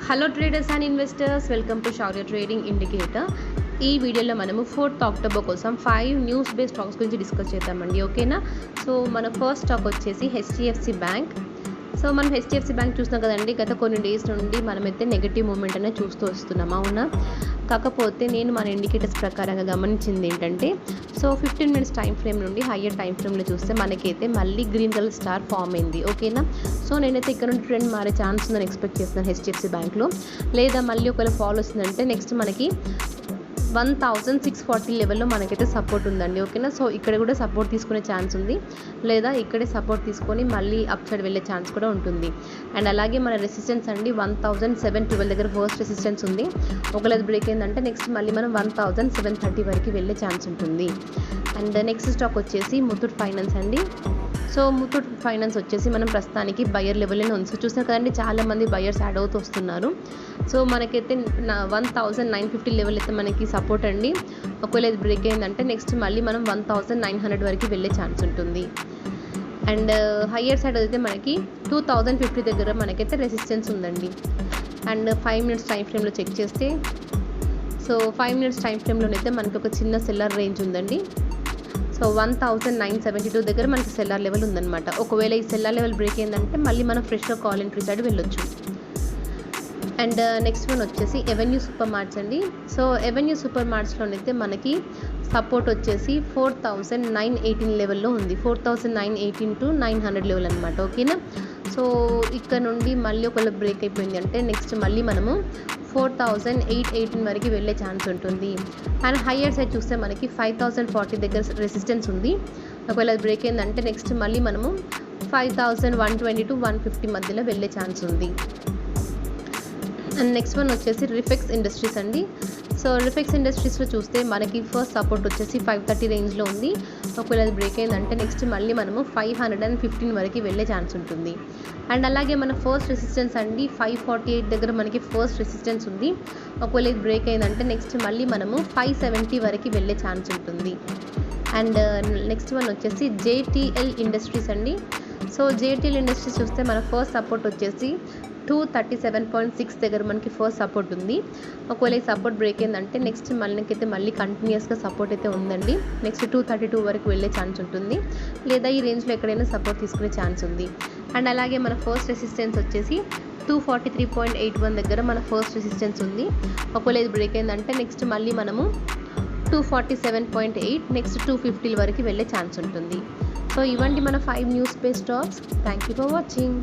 Hello traders and investors, welcome to Shaurya trading indicator. ఈ వీడియోలో మనము 4th అక్టోబర్ కోసం 5 న్యూస్ బేస్డ్ స్టాక్స్ గురించి డిస్కస్ చేద్దామండి. ఓకేనా? సో మన ఫస్ట్ స్టాక్ వచ్చేసి హెచ్డిఎఫ్సి బ్యాంక్. సో మనం హెచ్డిఎఫ్సి బ్యాంక్ చూస్తున్నాం కదండి, గత కొన్ని డేస్ నుండి మనమైతే నెగిటివ్ మూమెంట్ అనేది చూస్తూ వస్తున్నాం, అవునా? కాకపోతే నేను మన ఇండికేటర్స్ ప్రకారంగా గమనించింది ఏంటంటే, సో 15 మినిట్స్ టైం ఫ్రేమ్ నుండి హయ్యర్ టైం ఫ్రేమ్లో చూస్తే మనకైతే మళ్ళీ గ్రీన్ కలర్ స్టార్ ఫామ్ అయింది. ఓకేనా? సో నేనైతే ఇక్కడ నుండి ట్రెండ్ మారే ఛాన్స్ ఉందని ఎక్స్పెక్ట్ చేస్తున్నాను హెచ్డిఎఫ్సి బ్యాంక్లో. లేదా మళ్ళీ ఒకవేళ ఫాల్ వస్తుందంటే నెక్స్ట్ మనకి 1640 లెవెల్లో మనకైతే సపోర్ట్ ఉందండి. ఓకేనా? సో ఇక్కడ కూడా సపోర్ట్ తీసుకునే ఛాన్స్ ఉంది, లేదా ఇక్కడే సపోర్ట్ తీసుకొని మళ్ళీ అప్ సైడ్ వెళ్ళే ఛాన్స్ కూడా ఉంటుంది. అండ్ అలాగే మన రెసిస్టెన్స్ అండి 1712 దగ్గర ఫస్ట్ రెసిస్టెన్స్ ఉంది. ఒకవేళ బ్రేక్ అయిందంటే నెక్స్ట్ మళ్ళీ మనం 1730 వరకు వెళ్ళే ఛాన్స్ ఉంటుంది. అండ్ నెక్స్ట్ స్టాక్ వచ్చేసి ముత్తూట్ ఫైనాన్స్ అండి. సో ముత్తూట్ ఫైనాన్స్ వచ్చేసి మనం ప్రస్తుతానికి బయర్ లెవెల్లోనే ఉంది. సో చూసారు కదండి, చాలామంది బయర్స్ యాడ్ అవుతూ వస్తున్నారు. సో మనకైతే 1950 లెవెల్ అయితే మనకి సపోర్ట్ అండి. ఒకవేళ ఇది బ్రేక్ అయిందంటే నెక్స్ట్ మళ్ళీ మనం 1900 వరకు వెళ్ళే ఛాన్స్ ఉంటుంది. అండ్ హయ్యర్ సైడ్ అయితే మనకి 2050 దగ్గర మనకైతే రెసిస్టెన్స్ ఉందండి. అండ్ 5 మినిట్స్ టైం ఫ్రేమ్లో చెక్ చేస్తే, సో 5 మినిట్స్ టైం ఫ్రేమ్లోనైతే మనకి ఒక చిన్న సెల్లర్ రేంజ్ ఉందండి. సో 1972 దగ్గర మనకి సెల్లార్ లెవెల్ ఉందన్నమాట. ఒకవేళ ఈ సెల్లార్ లెవెల్ బ్రేక్ అయిందంటే మళ్ళీ మనం ఫ్రెష్గా కాల్ ఎంట్రీ సైడ్ వెళ్ళొచ్చు. అండ్ నెక్స్ట్ వన్ వచ్చేసి ఎవెన్యూ సూపర్ మార్ట్స్ అండి. సో ఎవెన్యూ సూపర్ మార్ట్స్లోనైతే మనకి సపోర్ట్ వచ్చేసి 4918 లెవెల్లో ఉంది. 4918 to 900 లెవెల్ అనమాట. ఓకేనా? సో ఇక్కడ నుండి మళ్ళీ ఒకవేళ బ్రేక్ అయిపోయింది అంటే నెక్స్ట్ మళ్ళీ మనము 4818 వరకు వెళ్ళే ఛాన్స్ ఉంటుంది. అండ్ హయ్యర్ సైడ్ చూస్తే మనకి 5040 దగ్గర రెసిస్టెన్స్ ఉంది. ఒకవేళ అది బ్రేక్ అయిందంటే నెక్స్ట్ మళ్ళీ మనము 5120 to 150 మధ్యలో వెళ్ళే ఛాన్స్ ఉంది. అండ్ నెక్స్ట్ వన్ వచ్చేసి రిఫెక్స్ ఇండస్ట్రీస్ అండి. సో రిఫెక్స్ ఇండస్ట్రీస్లో చూస్తే మనకి ఫస్ట్ సపోర్ట్ వచ్చేసి 530 రేంజ్లో ఉంది. ఒకవేళ అది బ్రేక్ అయిందంటే నెక్స్ట్ మళ్ళీ మనము 515 వరకు వెళ్ళే ఛాన్స్ ఉంటుంది. అండ్ అలాగే మన ఫస్ట్ రెసిస్టెన్స్ అండి 548 దగ్గర మనకి ఫస్ట్ రెసిస్టెన్స్ ఉంది. ఒకవేళ ఇది బ్రేక్ అయిందంటే నెక్స్ట్ మళ్ళీ మనము 570 వరకు వెళ్ళే ఛాన్స్ ఉంటుంది. అండ్ నెక్స్ట్ వన్ వచ్చేసి జేటీఎల్ ఇండస్ట్రీస్ అండి. సో జేటీఎల్ ఇండస్ట్రీస్ చూస్తే మన ఫస్ట్ సపోర్ట్ వచ్చేసి 237.6 దగ్గర మనకి ఫస్ట్ సపోర్ట్ ఉంది. ఒకవేళ ఈ సపోర్ట్ బ్రేక్ అయిందంటే నెక్స్ట్ మనకైతే మళ్ళీ కంటిన్యూస్గా సపోర్ట్ అయితే ఉందండి. నెక్స్ట్ 232 వరకు వెళ్ళే ఛాన్స్ ఉంటుంది, లేదా ఈ రేంజ్లో ఎక్కడైనా సపోర్ట్ తీసుకునే ఛాన్స్ ఉంది. అండ్ అలాగే మన ఫస్ట్ రెసిస్టెన్స్ వచ్చేసి 243.81 దగ్గర మన ఫస్ట్ రెసిస్టెన్స్ ఉంది. ఒకవేళ ఇది బ్రేక్ అయిందంటే నెక్స్ట్ మళ్ళీ మనము 247.8 నెక్స్ట్ 250 వరకు వెళ్ళే ఛాన్స్ ఉంటుంది. సో ఇవంటి మన 5 news based stocks. Thank you for watching.